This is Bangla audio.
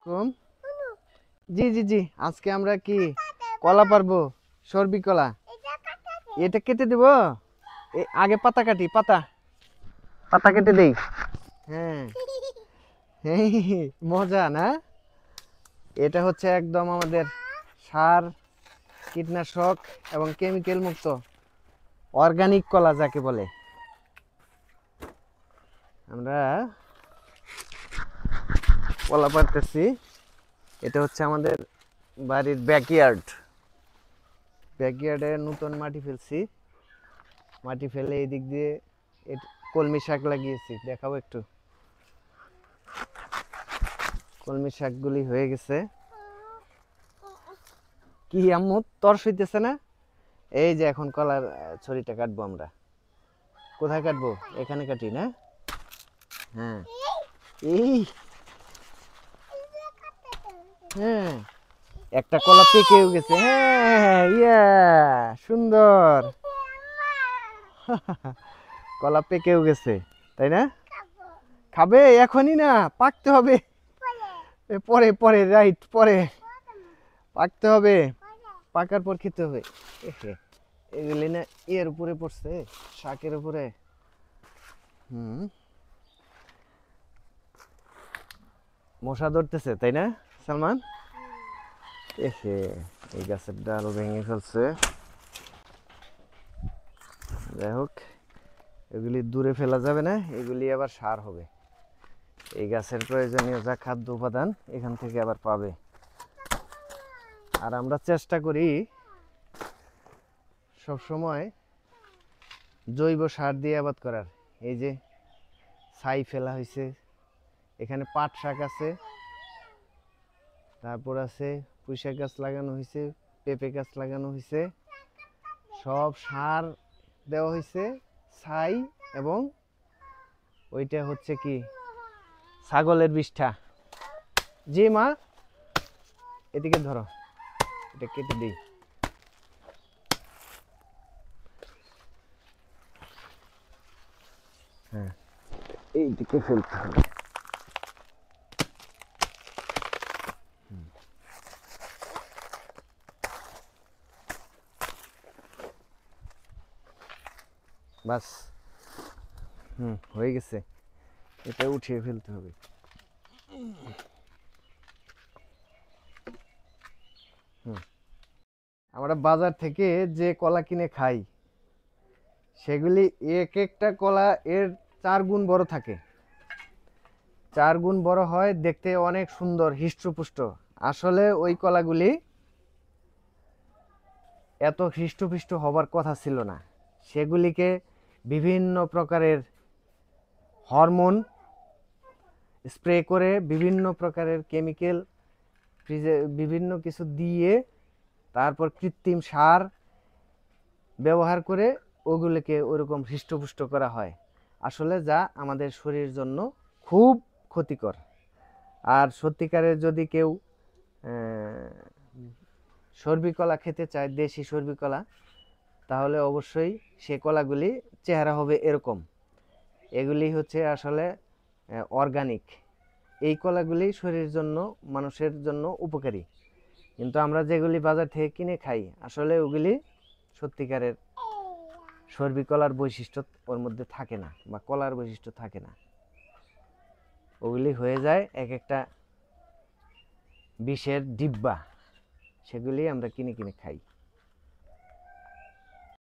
কম। জি জি জি, আজকে আমরা কি কলা পারবো, সরবি কলা। এটা কেটে দেব। আগে পাতা কাটি, পাতা পাতা কেটে দেই। হ্যাঁ, মজা না? এটা হচ্ছে একদম আমাদের সার, কীটনাশক এবং কেমিক্যাল মুক্ত অর্গানিক কলা যাকে বলে। আমরা কলা পাড়তেছি। এটা হচ্ছে আমাদের বাড়ির ব্যাকইয়ার্ডে নতুন মাটি ফেলছি। মাটি ফেলে এই দিক দিয়ে কলমি শাক লাগিয়েছি, দেখাবো একটু। কলমি শাকগুলি হয়ে গেছে। কি আম্মু তরস হইতেছে না? এই যে এখন কলার ছড়িটা কাটবো আমরা। কোথায় কাটবো? এখানে কাটি না? হ্যাঁ, এই হ্যাঁ, একটা কলা পেকেও গেছে। হ্যাঁ, ইয়া সুন্দর। কলা পেকেও গেছে, তাই না? খাবে এখনই না, পাকতে হবে। পরে পরে রাইট, পরে পাকতে হবে, পাকার পর খেতে হবে। এগুলি না এর উপরে পড়ছে, শাকের উপরে। মশা ধরতেছে, তাই না সালমান? এই গাছের ডাল ভেঙে ফেলছে। যাই হোক, এগুলি দূরে ফেলা যাবে না, এগুলি আবার সার হবে। এই গাছের প্রয়োজনীয় যা খাদ্য উপাদান এখান থেকে আবার পাবে। আর আমরা চেষ্টা করি সব সময় জৈব সার দিয়ে আবাদ করার। এই যে ছাই ফেলা হয়েছে, এখানে পাট শাক আছে, তারপর আছে পুঁইশাক গাছ লাগানো হয়েছে, পেঁপে গাছ লাগানো হয়েছে। সব সার দেওয়া হয়েছে, ছাই এবং ওইটা হচ্ছে কি ছাগলের বিষ্ঠা। জি মা, এদিকে ধরো, এটা কেটে দিই। হ্যাঁ, এইদিকে ফেলতে হবে। বাস, হয়ে গেছে। এটা উঠিয়ে ফেলতে হবে। আমরা বাজার থেকে যে কলা কিনে খাই, সেগুলি এক একটা কলা এর 4 গুণ বড় থাকে। 4 গুণ বড় হয়, দেখতে অনেক সুন্দর, হৃষ্টপুষ্ট। আসলে ওই কলাগুলি এত হৃষ্টপুষ্ট হবার কথা ছিল না। সেগুলিকে বিভিন্ন প্রকারের হরমোন স্প্রে করে, বিভিন্ন প্রকারের কেমিক্যাল, বিভিন্ন কিছু দিয়ে, তারপর কৃত্রিম সার ব্যবহার করে ওগুলোকে ওরকম হৃষ্টপুষ্ট করা হয়। আসলে যা আমাদের শরীরের জন্য খুব ক্ষতিকর। আর সত্যিকারের যদি কেউ সরবি কলা খেতে চায়, দেশি সরবি কলা, তাহলে অবশ্যই সে কলাগুলি চেহারা হবে এরকম। এগুলি হচ্ছে আসলে অর্গানিক। এই কলাগুলি শরীরের জন্য, মানুষের জন্য উপকারী। কিন্তু আমরা যেগুলি বাজার থেকে কিনে খাই, আসলে ওগুলি সত্যিকারের সরবি কলার বৈশিষ্ট্য ওর মধ্যে থাকে না, বা কলার বৈশিষ্ট্য থাকে না। ওগুলি হয়ে যায় এক একটা বিষের ডিব্বা, সেগুলি আমরা কিনে কিনে খাই।